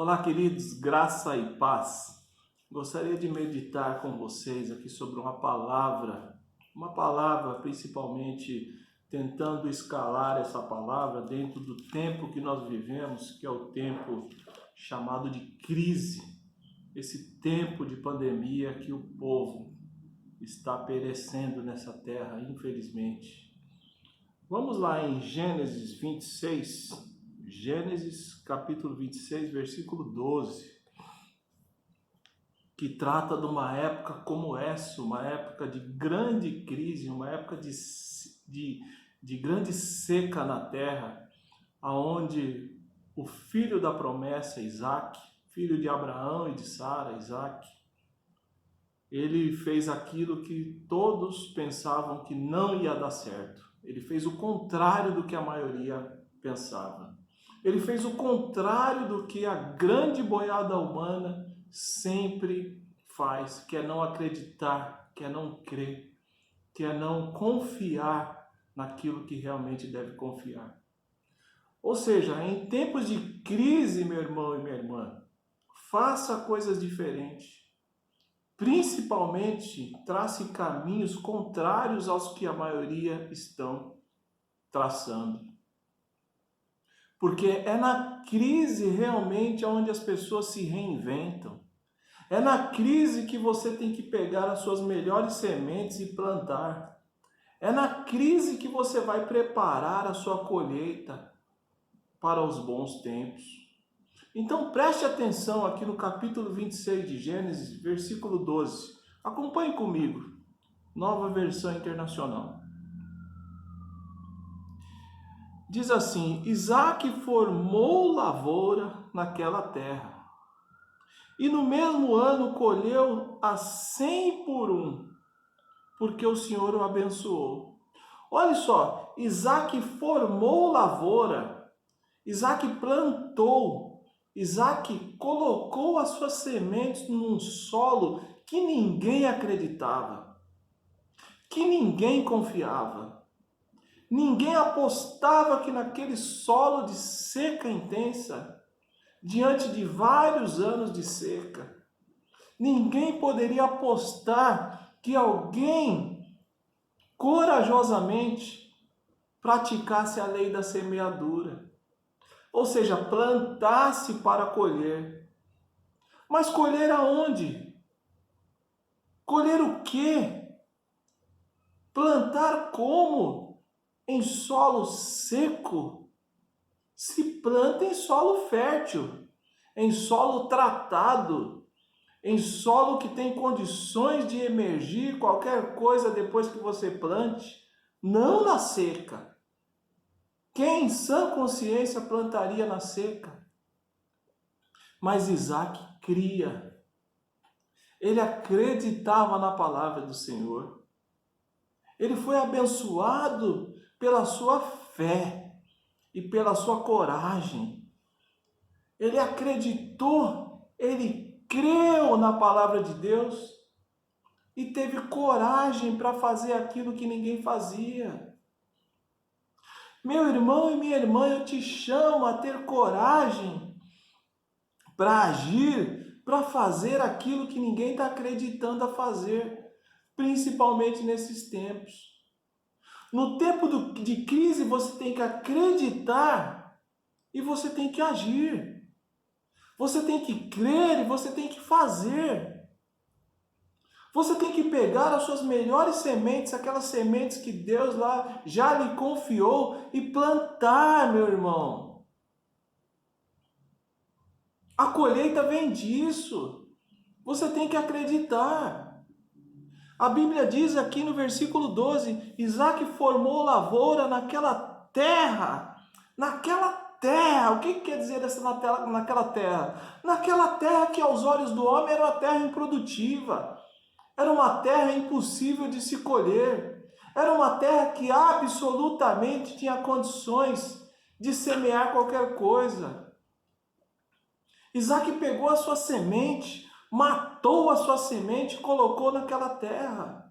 Olá, queridos, graça e paz. Gostaria de meditar com vocês aqui sobre uma palavra principalmente tentando escalar essa palavra dentro do tempo que nós vivemos, que é o tempo chamado de crise, esse tempo de pandemia que o povo está perecendo nessa terra, infelizmente. Vamos lá em Gênesis 26, Gênesis capítulo 26, versículo 12, que trata de uma época como essa, uma época de grande crise, uma época de grande seca na terra, aonde o filho da promessa, Isaac, filho de Abraão e de Sara, Isaac, ele fez aquilo que todos pensavam que não ia dar certo. Ele fez o contrário do que a maioria pensava. Ele fez o contrário do que a grande boiada humana sempre faz, que é não acreditar, que é não crer, que é não confiar naquilo que realmente deve confiar. Ou seja, em tempos de crise, meu irmão e minha irmã, faça coisas diferentes. Principalmente, trace caminhos contrários aos que a maioria estão traçando. Porque é na crise realmente onde as pessoas se reinventam. É na crise que você tem que pegar as suas melhores sementes e plantar. É na crise que você vai preparar a sua colheita para os bons tempos. Então preste atenção aqui no capítulo 26 de Gênesis, versículo 12. Acompanhe comigo, Nova Versão Internacional. Diz assim: Isaac formou lavoura naquela terra, e no mesmo ano colheu a 100 por um, porque o Senhor o abençoou. Olha só, Isaac formou lavoura, Isaac plantou, Isaac colocou as suas sementes num solo que ninguém acreditava, que ninguém confiava. Ninguém apostava que naquele solo de seca intensa, diante de vários anos de seca, ninguém poderia apostar que alguém corajosamente praticasse a lei da semeadura. Ou seja, plantasse para colher. Mas colher aonde? Colher o quê? Plantar como? Em solo seco? Se planta em solo fértil, em solo tratado, em solo que tem condições de emergir qualquer coisa depois que você plante, não na seca. Quem em sã consciência plantaria na seca? Mas Isaac cria. Ele acreditava na palavra do Senhor. Ele foi abençoado pela sua fé e pela sua coragem. Ele acreditou, ele creu na palavra de Deus e teve coragem para fazer aquilo que ninguém fazia. Meu irmão e minha irmã, eu te chamo a ter coragem para agir, para fazer aquilo que ninguém está acreditando a fazer, principalmente nesses tempos. No tempo de crise, você tem que acreditar e você tem que agir. Você tem que crer e você tem que fazer. Você tem que pegar as suas melhores sementes, aquelas sementes que Deus lá já lhe confiou, e plantar, meu irmão. A colheita vem disso. Você tem que acreditar. A Bíblia diz aqui no versículo 12, Isaac formou lavoura naquela terra. Naquela terra. O que quer dizer naquela terra? Naquela terra que aos olhos do homem era uma terra improdutiva. Era uma terra impossível de se colher. Era uma terra que absolutamente tinha condições de semear qualquer coisa. Isaac pegou a sua semente, matou a sua semente e colocou naquela terra.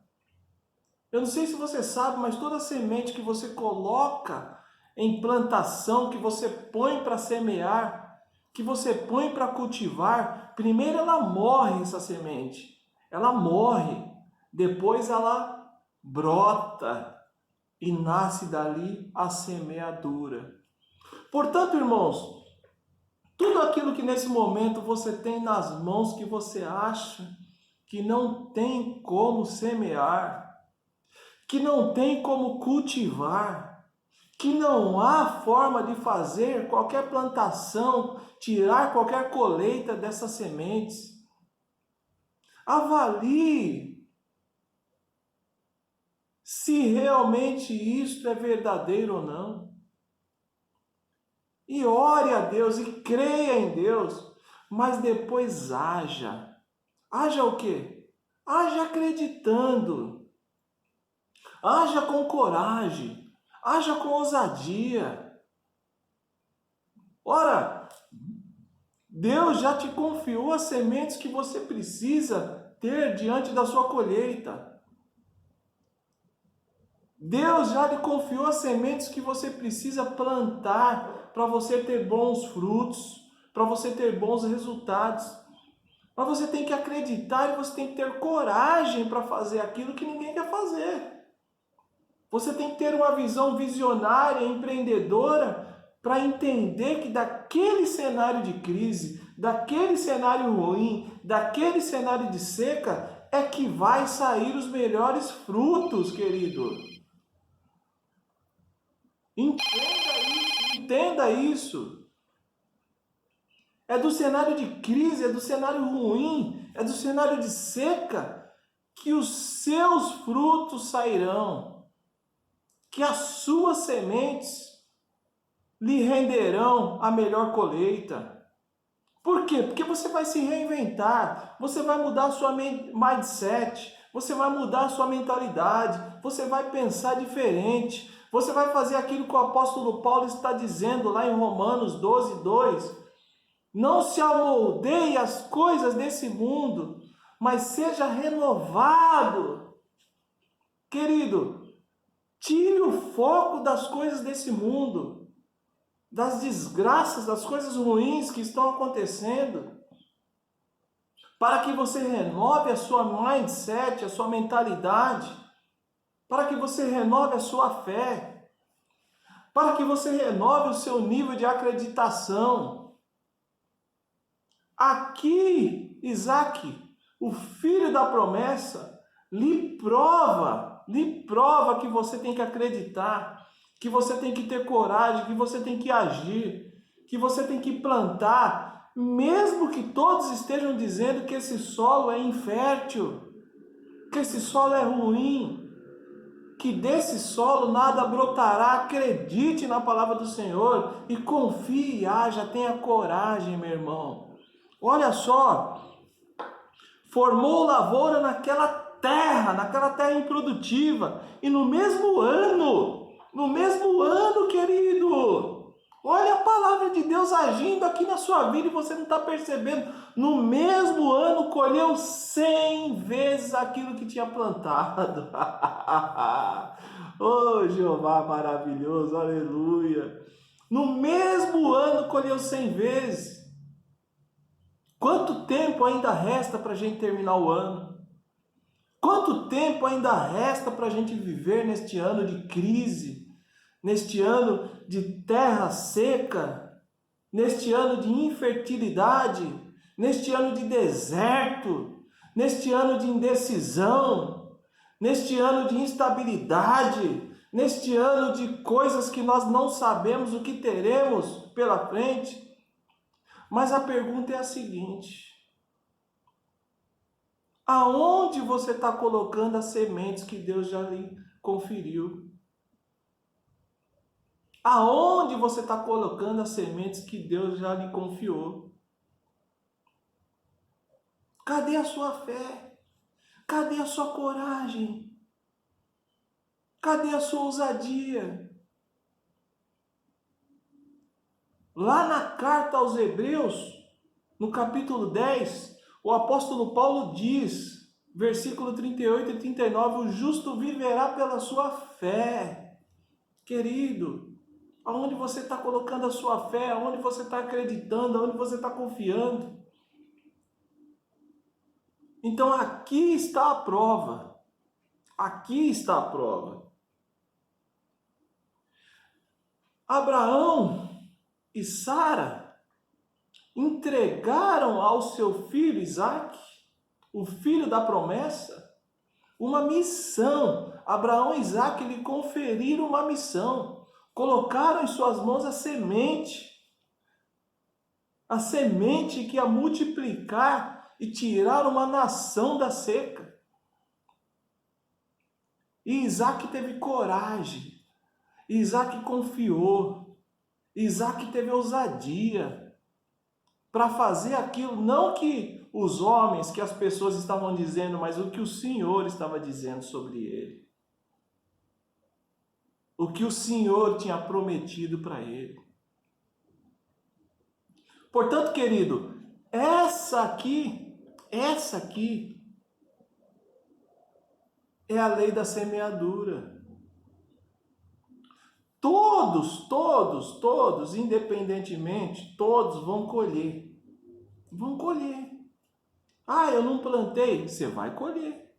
Eu não sei se você sabe, mas toda semente que você coloca em plantação, que você põe para semear, que você põe para cultivar, primeiro ela morre, essa semente. Ela morre, depois ela brota e nasce dali a semeadura. Portanto, irmãos, tudo aquilo que nesse momento você tem nas mãos que você acha que não tem como semear, que não tem como cultivar, que não há forma de fazer qualquer plantação, tirar qualquer colheita dessas sementes. Avalie se realmente isto é verdadeiro ou não. E ore a Deus e creia em Deus, mas depois haja. Haja o quê? Haja acreditando. Haja com coragem. Haja com ousadia. Ora, Deus já te confiou as sementes que você precisa ter diante da sua colheita. Deus já lhe confiou as sementes que você precisa plantar para você ter bons frutos, para você ter bons resultados. Mas você tem que acreditar e você tem que ter coragem para fazer aquilo que ninguém quer fazer. Você tem que ter uma visão visionária, empreendedora, para entender que daquele cenário de crise, daquele cenário ruim, daquele cenário de seca, é que vai sair os melhores frutos, querido. Entenda isso. É do cenário de crise, é do cenário ruim, é do cenário de seca que os seus frutos sairão, que as suas sementes lhe renderão a melhor colheita. Por quê? Porque você vai se reinventar, você vai mudar a sua mindset, você vai mudar a sua mentalidade, você vai pensar diferente, você vai fazer aquilo que o apóstolo Paulo está dizendo lá em Romanos 12, 2. Não se amoldeie às coisas desse mundo, mas seja renovado. Querido, tire o foco das coisas desse mundo, das desgraças, das coisas ruins que estão acontecendo, para que você renove a sua mindset, a sua mentalidade, para que você renove a sua fé, para que você renove o seu nível de acreditação. Aqui, Isaac, o filho da promessa, lhe prova que você tem que acreditar, que você tem que ter coragem, que você tem que agir, que você tem que plantar, mesmo que todos estejam dizendo que esse solo é infértil, que esse solo é ruim, que desse solo nada brotará. Acredite na palavra do Senhor e confie, haja, tenha coragem, meu irmão. Olha só, formou lavoura naquela terra improdutiva, e no mesmo ano, querido, olha a palavra de Deus agindo aqui na sua vida e você não está percebendo. No mesmo ano colheu 100 vezes aquilo que tinha plantado. Oh, Jeová maravilhoso, aleluia. No mesmo ano colheu 100 vezes. Quanto tempo ainda resta para a gente terminar o ano? Quanto tempo ainda resta para a gente viver neste ano de crise, neste ano de terra seca, neste ano de infertilidade, neste ano de deserto, neste ano de indecisão, neste ano de instabilidade, neste ano de coisas que nós não sabemos o que teremos pela frente? Mas a pergunta é a seguinte: aonde você está colocando as sementes que Deus já lhe conferiu? Aonde você está colocando as sementes que Deus já lhe confiou? Cadê a sua fé? Cadê a sua coragem? Cadê a sua ousadia? Lá na carta aos Hebreus, no capítulo 10, o apóstolo Paulo diz, versículo 38 e 39, o justo viverá pela sua fé. Querido, aonde você está colocando a sua fé, aonde você está acreditando, aonde você está confiando. Então aqui está a prova. Aqui está a prova. Abraão e Sara entregaram ao seu filho Isaque, o filho da promessa, uma missão. Abraão e Isaque lhe conferiram uma missão. Colocaram em suas mãos a semente que ia multiplicar e tirar uma nação da seca. E Isaque teve coragem, Isaque confiou, Isaque teve ousadia para fazer aquilo, não que os homens, que as pessoas estavam dizendo, mas o que o Senhor estava dizendo sobre ele. O que o Senhor tinha prometido para ele. Portanto, querido, essa aqui é a lei da semeadura. Todos, independentemente, todos vão colher. Vão colher. Ah, eu não plantei. Você vai colher.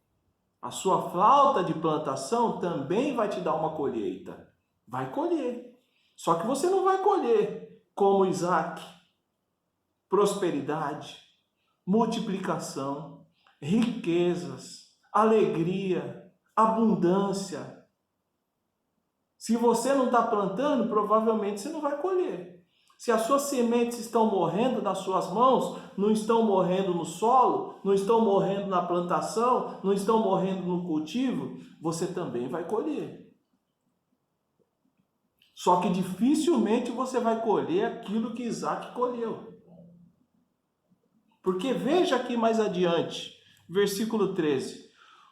A sua falta de plantação também vai te dar uma colheita. Vai colher. Só que você não vai colher como Isaque. Prosperidade, multiplicação, riquezas, alegria, abundância. Se você não está plantando, provavelmente você não vai colher. Se as suas sementes estão morrendo nas suas mãos, não estão morrendo no solo, não estão morrendo na plantação, não estão morrendo no cultivo, você também vai colher. Só que dificilmente você vai colher aquilo que Isaque colheu. Porque veja aqui mais adiante, versículo 13.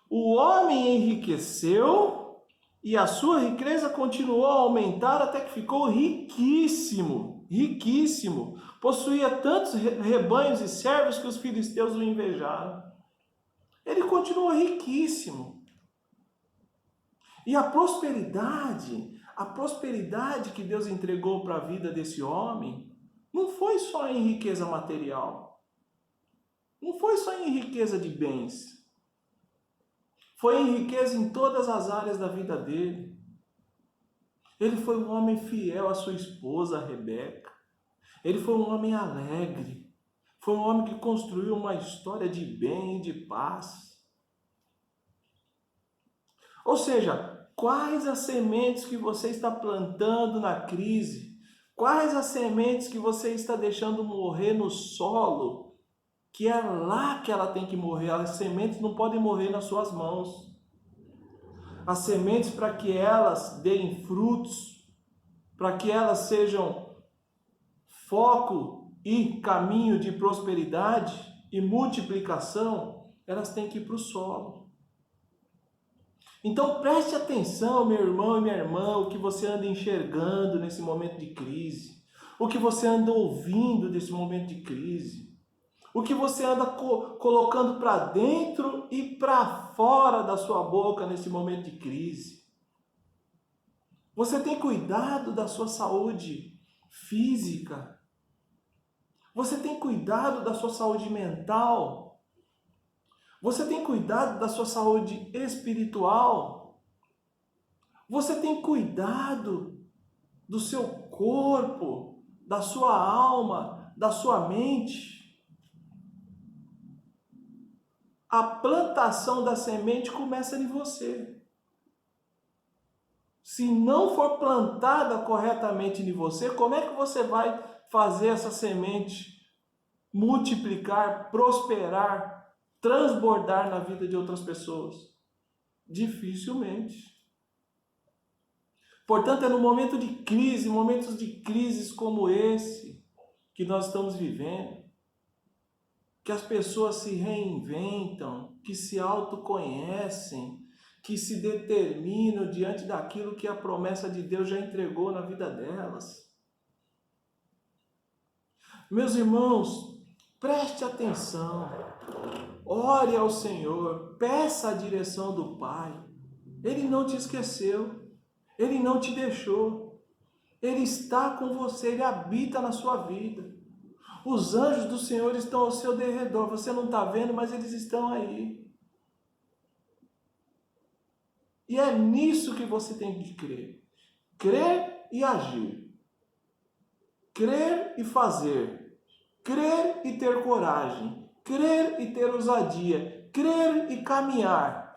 O homem enriqueceu e a sua riqueza continuou a aumentar até que ficou riquíssimo, riquíssimo. Possuía tantos rebanhos e servos que os filisteus o invejaram. Ele continuou riquíssimo. E a prosperidade que Deus entregou para a vida desse homem, não foi só em riqueza material. Não foi só em riqueza de bens. Foi em riqueza em todas as áreas da vida dele. Ele foi um homem fiel à sua esposa, Rebeca. Ele foi um homem alegre. Foi um homem que construiu uma história de bem e de paz. Ou seja, quais as sementes que você está plantando na crise? Quais as sementes que você está deixando morrer no solo? Que é lá que ela tem que morrer. As sementes não podem morrer nas suas mãos. As sementes, para que elas deem frutos, para que elas sejam foco e caminho de prosperidade e multiplicação, elas têm que ir para o solo. Então preste atenção, meu irmão e minha irmã, o que você anda enxergando nesse momento de crise, o que você anda ouvindo nesse momento de crise. O que você anda colocando para dentro e para fora da sua boca nesse momento de crise. Você tem cuidado da sua saúde física. Você tem cuidado da sua saúde mental. Você tem cuidado da sua saúde espiritual. Você tem cuidado do seu corpo, da sua alma, da sua mente. A plantação da semente começa em você. Se não for plantada corretamente em você, como é que você vai fazer essa semente multiplicar, prosperar, transbordar na vida de outras pessoas? Dificilmente. Portanto, é no momento de crise, momentos de crises como esse que nós estamos vivendo, que as pessoas se reinventam, que se autoconhecem, que se determinam diante daquilo que a promessa de Deus já entregou na vida delas. Meus irmãos, preste atenção, ore ao Senhor, peça a direção do Pai. Ele não te esqueceu, Ele não te deixou. Ele está com você, Ele habita na sua vida. Os anjos do Senhor estão ao seu derredor. Você não está vendo, mas eles estão aí. E é nisso que você tem que crer. Crer e agir. Crer e fazer. Crer e ter coragem. Crer e ter ousadia. Crer e caminhar.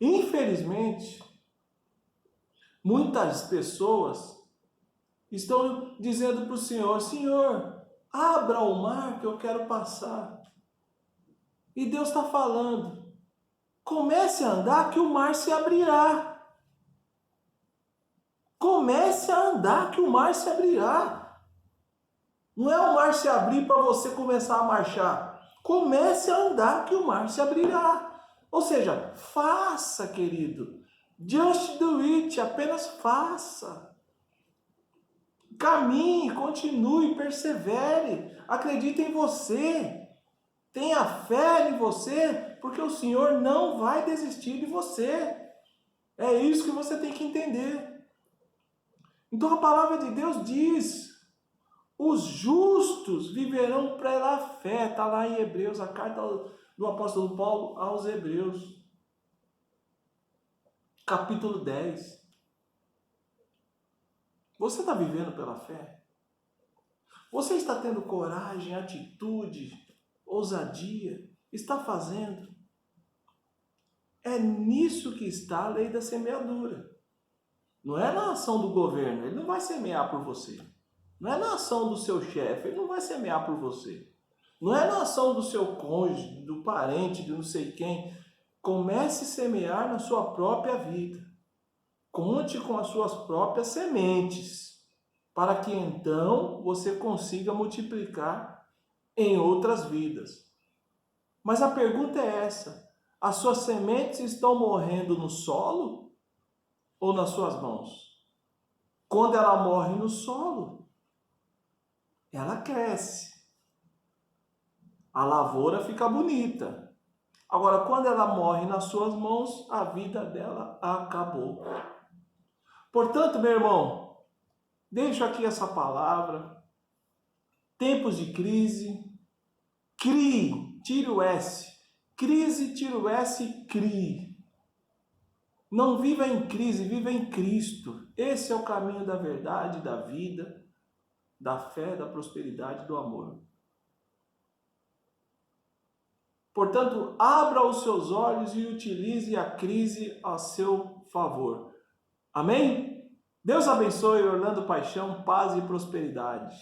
Infelizmente, muitas pessoas estão dizendo para o Senhor: Senhor, abra o mar que eu quero passar. E Deus está falando: comece a andar que o mar se abrirá. Comece a andar que o mar se abrirá. Não é o mar se abrir para você começar a marchar. Comece a andar que o mar se abrirá. Ou seja, faça, querido. Just do it, apenas faça. Caminhe, continue, persevere. Acredite em você. Tenha fé em você, porque o Senhor não vai desistir de você. É isso que você tem que entender. Então a palavra de Deus diz: os justos viverão pela fé. Está lá em Hebreus, a carta do apóstolo Paulo aos Hebreus, capítulo 10. Você está vivendo pela fé? Você está tendo coragem, atitude, ousadia? Está fazendo? É nisso que está a lei da semeadura. Não é na ação do governo, ele não vai semear por você. Não é na ação do seu chefe, ele não vai semear por você. Não é na ação do seu cônjuge, do parente, de não sei quem. Comece a semear na sua própria vida. Conte com as suas próprias sementes, para que então você consiga multiplicar em outras vidas. Mas a pergunta é essa: as suas sementes estão morrendo no solo ou nas suas mãos? Quando ela morre no solo, ela cresce. A lavoura fica bonita. Agora, quando ela morre nas suas mãos, a vida dela acabou. Portanto, meu irmão, deixo aqui essa palavra. Tempos de crise, crie, tire o S. Crise, tira o S, crie. Não viva em crise, viva em Cristo. Esse é o caminho da verdade, da vida, da fé, da prosperidade, do amor. Portanto, abra os seus olhos e utilize a crise a seu favor. Amém? Deus abençoe, Orlando Paixão, paz e prosperidade.